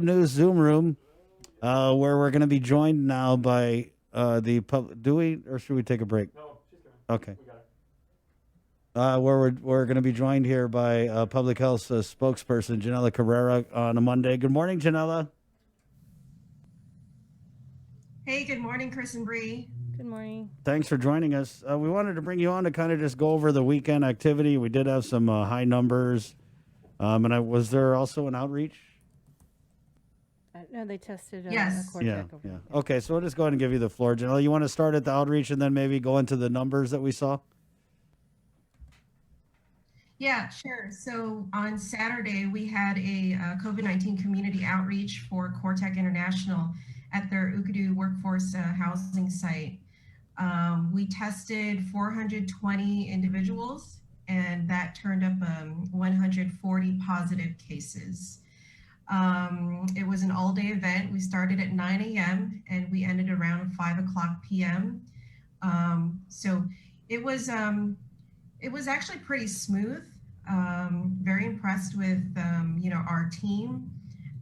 News Zoom room, where we're going to be joined now by the public. Do we, or should we take a break? Okay. We're going to be joined here by public health spokesperson Janela Carrera on a Monday. Good morning, Janela. Hey, good morning, Chris and Bree. Good morning. Thanks for joining us. We wanted to bring you on to kind of just go over the weekend activity. We did have some high numbers, was there also an outreach? No, they tested Yes. a CoreTech Yeah, over yeah. here. Okay, so we'll just go ahead and give you the floor, Janela. You want to start at the outreach and then maybe go into the numbers that we saw? Yeah, sure. So on Saturday, we had a COVID-19 community outreach for CoreTech International at their Ukadu workforce housing site. We tested 420 individuals, and that turned up 140 positive cases. It was an all-day event. We started at 9 a.m. and we ended around 5 o'clock p.m. So it was actually pretty smooth. Very impressed with our team,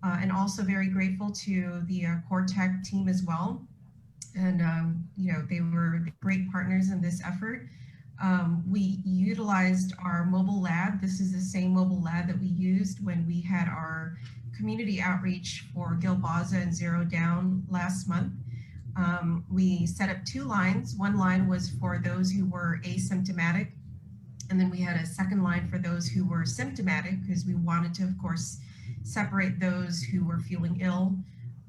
and also very grateful to the CoreTech team as well. And they were great partners in this effort. We utilized our mobile lab. This is the same mobile lab that we used when we had our community outreach for Gilboza and Zero Down last month. We set up two lines. One line was for those who were asymptomatic, and then we had a second line for those who were symptomatic, because we wanted to, of course, separate those who were feeling ill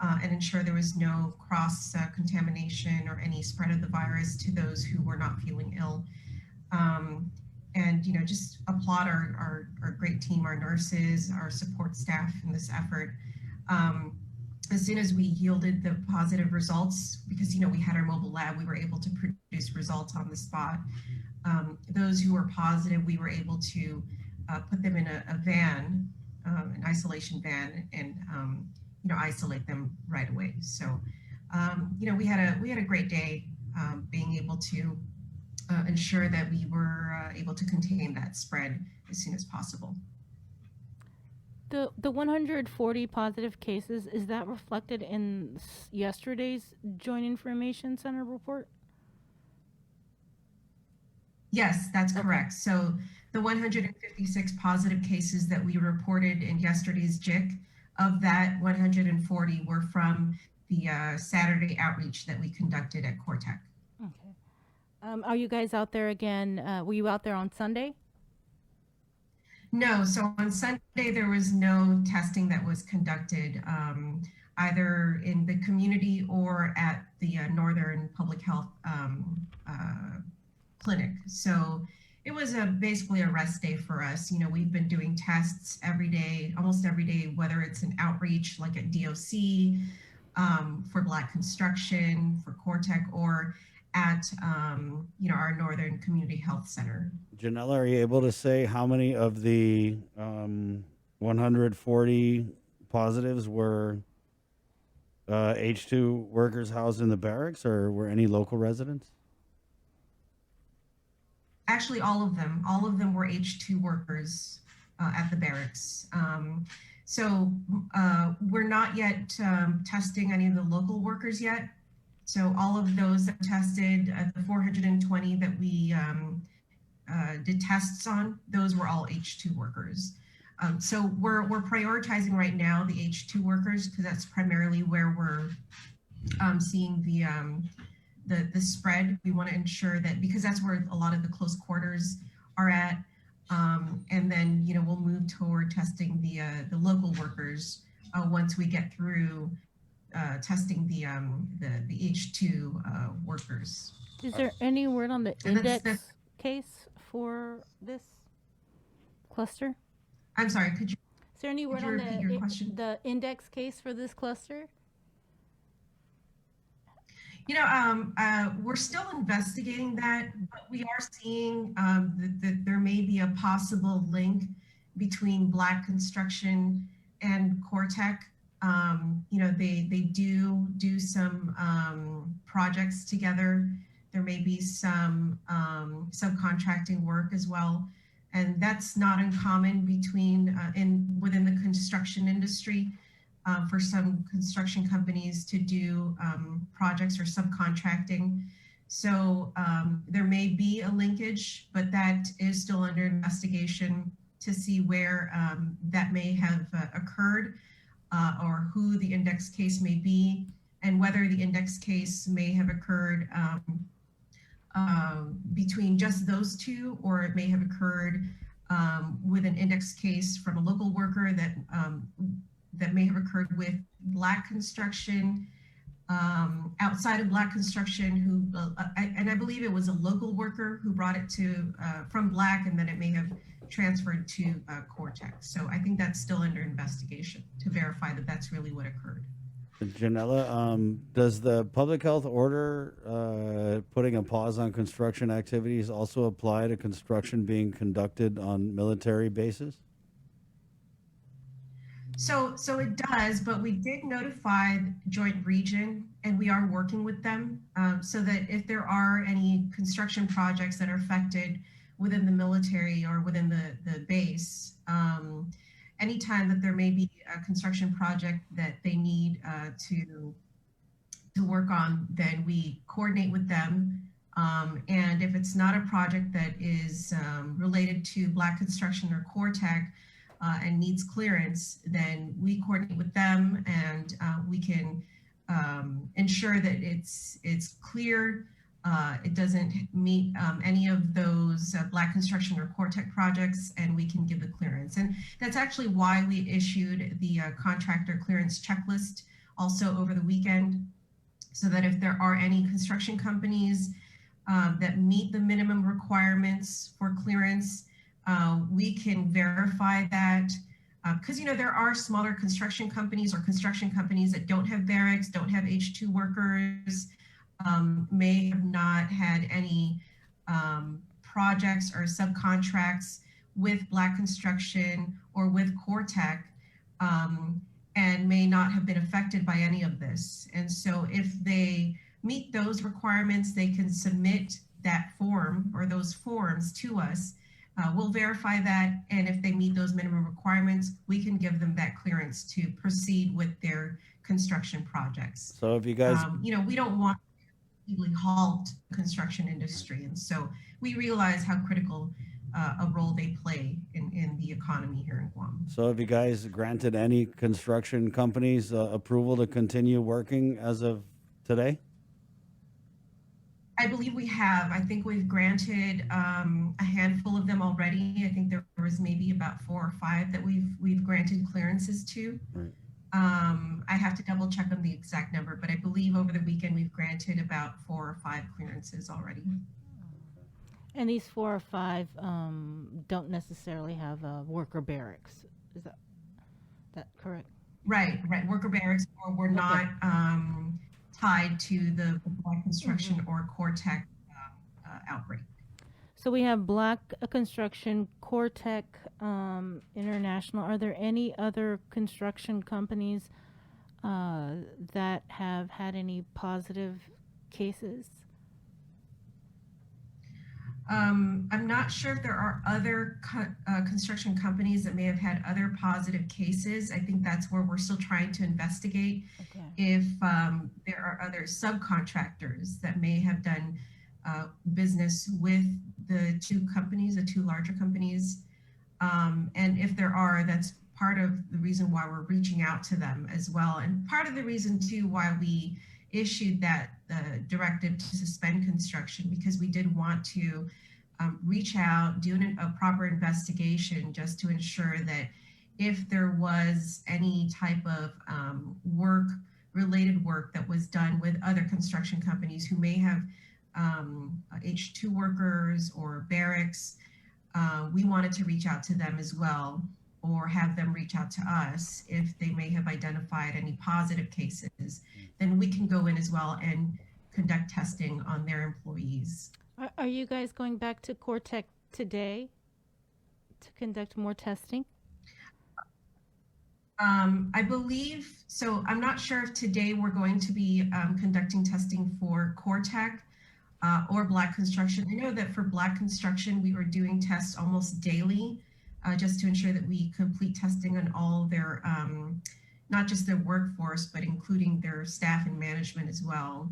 and ensure there was no cross contamination or any spread of the virus to those who were not feeling ill. And just applaud our great team, our nurses, our support staff in this effort. As soon as we yielded the positive results, because we had our mobile lab, we were able to produce results on the spot. Those who were positive, we were able to put them in a van, an isolation van, and isolate them right away. So we had a great day, being able to ensure that we were able to contain that spread as soon as possible. The 140 positive cases, is that reflected in yesterday's Joint Information Center report? Yes, that's correct. So the 156 positive cases that we reported in yesterday's JIC, of that 140 were from the Saturday outreach that we conducted at CoreTech. Okay. Are you guys out there again? Were you out there on Sunday? No, so on Sunday, there was no testing that was conducted, either in the community or at the Northern Public Health clinic. So it was basically a rest day for us. We've been doing tests every day, almost every day, whether it's an outreach like at DOC, for Black construction, for CoreTech, or at our Northern Community Health Center. Janela, are you able to say how many of the 140 positives were H2 workers housed in the barracks, or were any local residents? Actually, all of them. All of them were H2 workers at the barracks. So we're not yet testing any of the local workers yet. So all of those that tested, the 420 that we did tests on, those were all H2 workers. So we're prioritizing right now the H2 workers, because that's primarily where we're seeing the spread. We want to ensure that, because that's where a lot of the close quarters are at, and then we'll move toward testing the local workers once we get through testing the H2 workers. Is there any word on the index case for this cluster? I'm sorry, could you? Is there any word on the index case for this cluster? We're still investigating that, but we are seeing that there may be a possible link between Black construction and CoreTech. They do some projects together. There may be some subcontracting work as well, and that's not uncommon within the construction industry. for some construction companies to do projects or subcontracting. So there may be a linkage, but that is still under investigation to see where that may have occurred or who the index case may be and whether the index case may have occurred between just those two, or it may have occurred with an index case from a local worker that may have occurred with Black construction, outside of Black construction, who and I believe it was a local worker who brought it to from Black, and then it may have transferred to CoreTech. So I think that's still under investigation to verify that that's really what occurred. Janela, does the public health order putting a pause on construction activities also apply to construction being conducted on military bases? So it does, but we did notify the Joint Region, and we are working with them so that if there are any construction projects that are affected within the military or within the base, anytime that there may be a construction project that they need to work on, then we coordinate with them. And if it's not a project that is related to Black construction or CoreTech and needs clearance, then we coordinate with them, and we can ensure that it's clear. It doesn't meet any of those Black construction or CoreTech projects, and we can give the clearance. And that's actually why we issued the contractor clearance checklist also over the weekend, so that if there are any construction companies that meet the minimum requirements for clearance, we can verify that. Because there are smaller construction companies or construction companies that don't have barracks, don't have H2 workers, may have not had any projects or subcontracts with Black construction or with CoreTech, and may not have been affected by any of this. And so if they meet those requirements, they can submit that form or those forms to us. We'll verify that, and if they meet those minimum requirements, we can give them that clearance to proceed with their construction projects. So if you guys, we don't want halt the construction industry. And so we realize how critical a role they play in the economy here in Guam. so have you guys granted any construction companies approval to continue working as of today? I believe we have. I think we've granted a handful of them already. I think there was maybe about 4 or 5 that we've granted clearances to. Right. I have to double check on the exact number, but I believe over the weekend we've granted about 4 or 5 clearances already. And these 4 or 5 don't necessarily have worker barracks. Is that correct? Right. Worker barracks, or we're not tied to the Black construction or CoreTech outbreak. So we have Black construction, CoreTech International. Are there any other construction companies that have had any positive cases? I'm not sure if there are other construction companies that may have had other positive cases. I think that's where we're still trying to investigate. Okay. If there are other subcontractors that may have done business with the 2 companies, the 2 larger companies. And if there are, that's part of the reason why we're reaching out to them as well. And part of the reason too why we issued that directive to suspend construction, because we did want to reach out, do a proper investigation just to ensure that if there was any type of related work that was done with other construction companies who may have H2 workers or barracks, we wanted to reach out to them as well, or have them reach out to us if they may have identified any positive cases. Then we can go in as well and conduct testing on their employees. Are you guys going back to CoreTech today to conduct more testing? I believe so. I'm not sure if today we're going to be conducting testing for CoreTech or Black construction. I know that for Black construction, we were doing tests almost daily just to ensure that we complete testing on all their not just their workforce, but including their staff and management as well.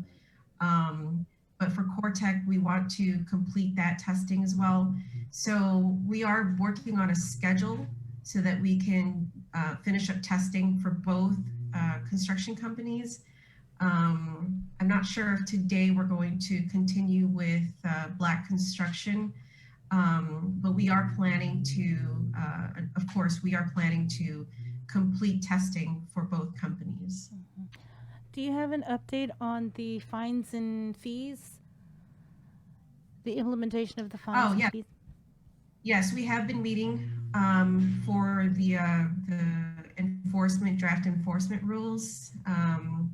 But for CoreTech, we want to complete that testing as well. So we are working on a schedule so that we can finish up testing for both construction companies. I'm not sure if today we're going to continue with Black Construction, but we are planning to, of course, we are planning to complete testing for both companies. Do you have an update on the fines and fees? The implementation of the fines Oh, and yeah. fees? Yes, we have been meeting for the draft enforcement rules.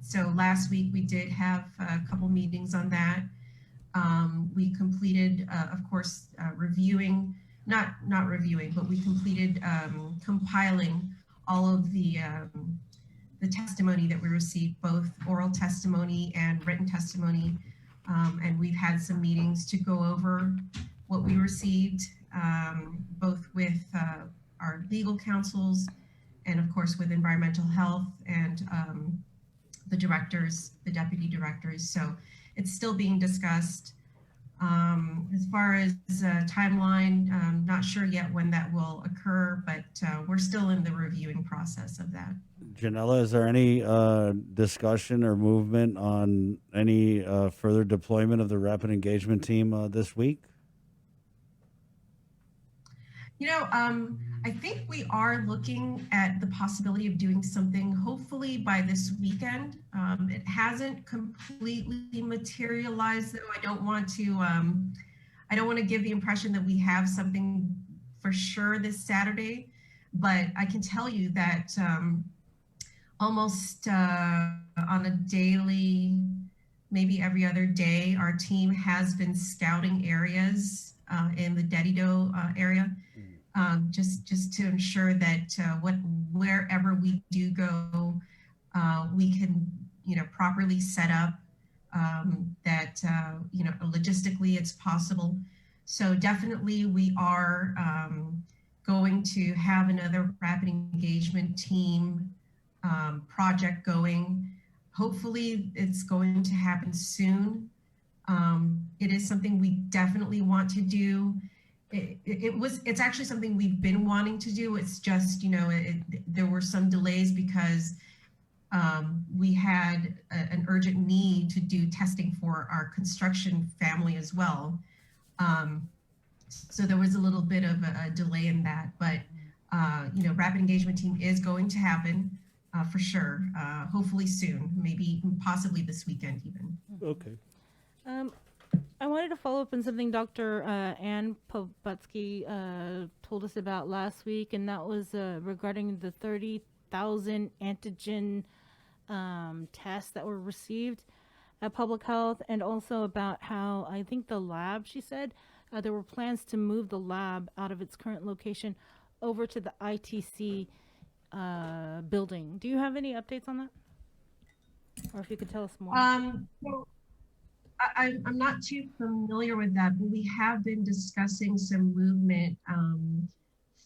So last week we did have a couple meetings on that. We completed, of course, reviewing, not reviewing, but we completed compiling all of the testimony that we received, both oral testimony and written testimony. And we've had some meetings to go over what we received, both with our legal counsels and of course with environmental health and the directors, the deputy directors. So it's still being discussed. As far as timeline, not sure yet when that will occur, but we're still in the reviewing process of that. Janela, is there any discussion or movement on any further deployment of the rapid engagement team this week? You know, I think we are looking at the possibility of doing something hopefully by this weekend. It hasn't completely materialized, though. I don't want to give the impression that we have something for sure this Saturday, but I can tell you that almost on a daily, maybe every other day, our team has been scouting areas in the Dedido area, just to ensure that wherever we do go, we can, properly set up that, logistically it's possible. So definitely we are going to have another rapid engagement team project going. Hopefully it's going to happen soon. It is something we definitely want to do. It's actually something we've been wanting to do. It's just, there were some delays because we had an urgent need to do testing for our construction family as well. So there was a little bit of a delay in that, but rapid engagement team is going to happen for sure. Hopefully soon, maybe possibly this weekend even. Okay. I wanted to follow up on something Dr. Ann Pobutsky told us about last week, and that was regarding the 30,000 antigen tests that were received at Public Health, and also about how I think the lab, she said, there were plans to move the lab out of its current location over to the ITC building. Do you have any updates on that? Or if you could tell us more. So I'm not too familiar with that, but we have been discussing some movement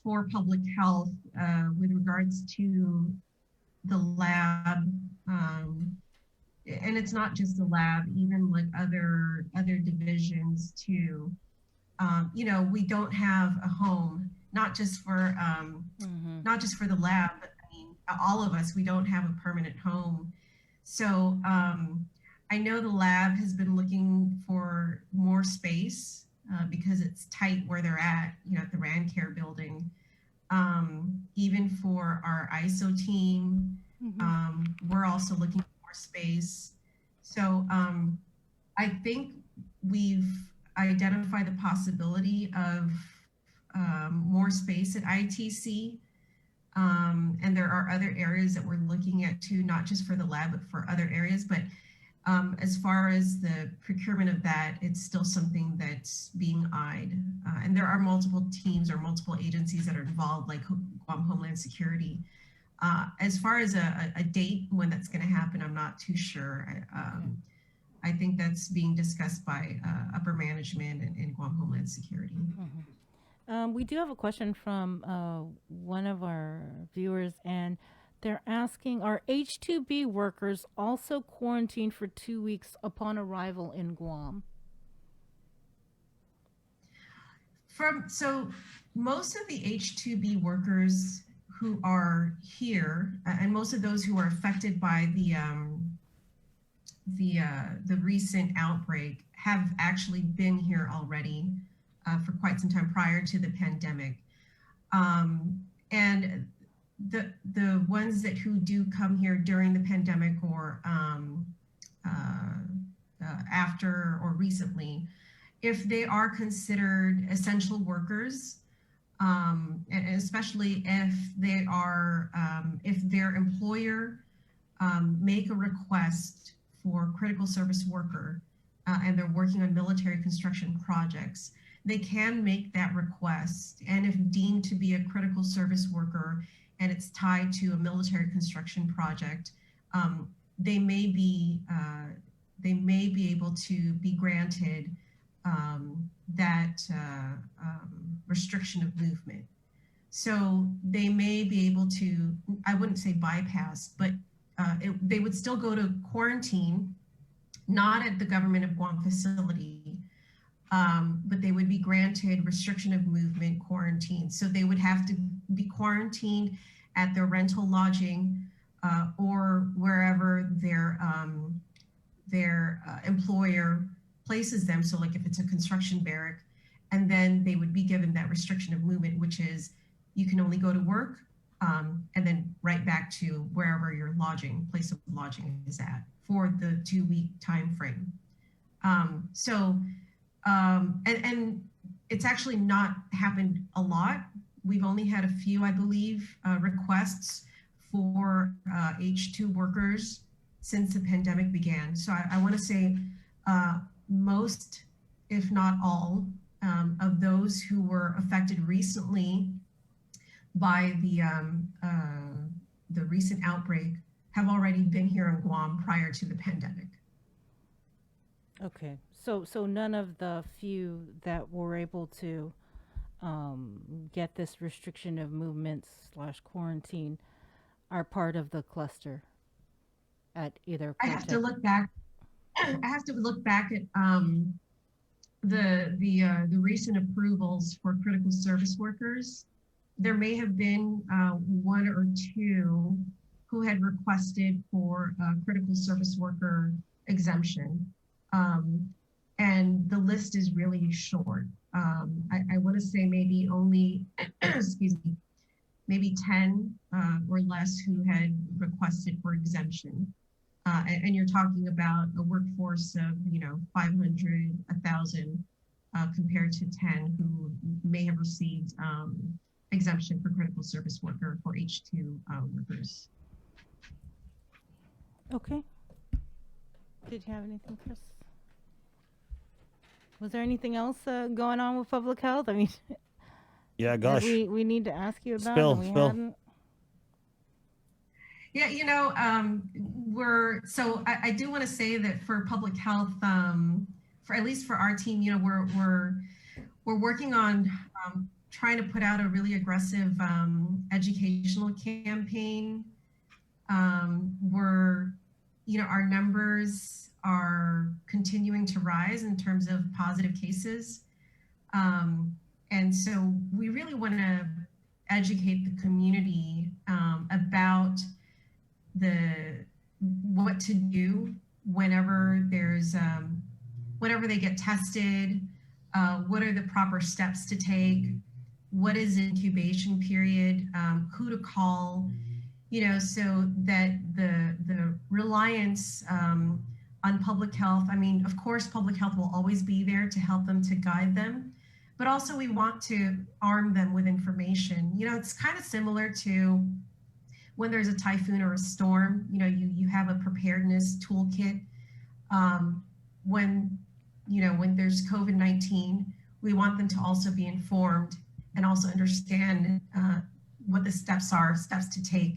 for public health with regards to the lab. And it's not just the lab, even like other divisions too. We don't have a home, not just for the lab, but I mean, all of us, we don't have a permanent home. So I know the lab has been looking for more space because it's tight where they're at the RandCare building. Even for our ISO team, we're also looking for more space. So I think we've identified the possibility of more space at ITC. And there are other areas that we're looking at too, not just for the lab, but for other areas. But as far as the procurement of that, it's still something that's being eyed. And there are multiple teams or multiple agencies that are involved, like Guam Homeland Security. As far as a date when that's going to happen, I'm not too sure. I think that's being discussed by upper management in Guam Homeland Security. We do have a question from one of our viewers, and They're asking, are H-2B workers also quarantined for 2 weeks upon arrival in Guam? So most of the H-2B workers who are here, and most of those who are affected by the recent outbreak have actually been here already for quite some time prior to the pandemic. And the ones that who do come here during the pandemic or after or recently, if they are considered essential workers, and especially if they are, if their employer make a request for critical service worker and they're working on military construction projects, they can make that request. And if deemed to be a critical service worker and it's tied to a military construction project, they may be able to be granted that restriction of movement. So they may be able to, I wouldn't say bypass, but they would still go to quarantine, not at the government of Guam facility, but they would be granted restriction of movement quarantine. So they would have to be quarantined at their rental lodging or wherever their employer places them. So like if it's a construction barrack, and then they would be given that restriction of movement, which is you can only go to work and then right back to wherever your place of lodging is at for the 2-week time frame. And it's actually not happened a lot. We've only had a few, I believe, requests for H2 workers since the pandemic began. So I want to say most, if not all, of those who were affected recently by the recent outbreak have already been here in Guam prior to the pandemic. Okay, so none of the few that were able to get this restriction of movements / quarantine are part of the cluster at either I have to CoreTech. look back. I have to look back at the recent approvals for critical service workers. There may have been 1 or 2 who had requested for a critical service worker exemption. And the list is really short. I want to say maybe only, excuse me, maybe 10 or less who had requested for exemption. And you're talking about a workforce of, 500, 1,000 compared to 10 who may have received exemption for critical service worker for H2 workers. Okay. Did you have anything, Chris? Was there anything else going on with public health? I mean, Yeah, that gosh. we need to ask you about Spill, and we spill. hadn't? Yeah, I do want to say that for public health, for at least for our team, we're working on trying to put out a really aggressive educational campaign. Our numbers are continuing to rise in terms of positive cases. And so we really want to educate the community about what to do whenever they get tested, what are the proper steps to take, what is the incubation period, who to call, so that the reliance on public health, I mean, of course, public health will always be there to help them, to guide them, but also we want to arm them with information. It's kind of similar to when there's a typhoon or a storm, you have a preparedness toolkit. When there's COVID-19, we want them to also be informed and also understand what the steps to take.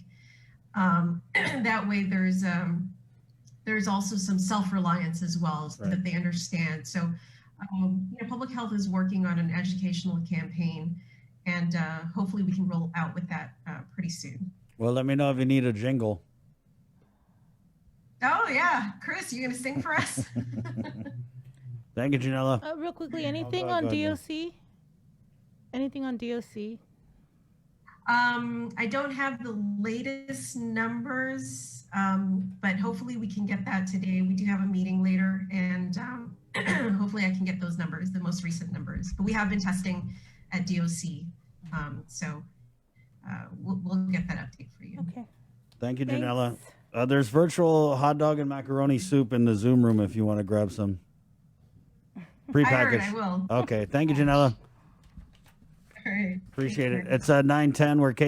That way there's also some self-reliance as well, so that they understand. So public health is working on an educational campaign, and hopefully we can roll out with that pretty soon. Well, let me know if you need a jingle. Oh yeah, Chris, you gonna sing for us? Thank you, Janela. Real quickly, anything go on ahead, Mel. DOC? Anything on DOC? I don't have the latest numbers, but hopefully we can get that today. We do have a meeting later, and hopefully I can get those numbers, the most recent numbers. But we have been testing at DOC, so we'll get that update for you. Okay. Thank you, Janela. Thanks. There's virtual hot dog and macaroni soup in the Zoom room if you want to grab some. Prepackaged. I will. Okay. Thank you, Janela. All right. Appreciate Thanks, it. Chris. It's 9:10. We're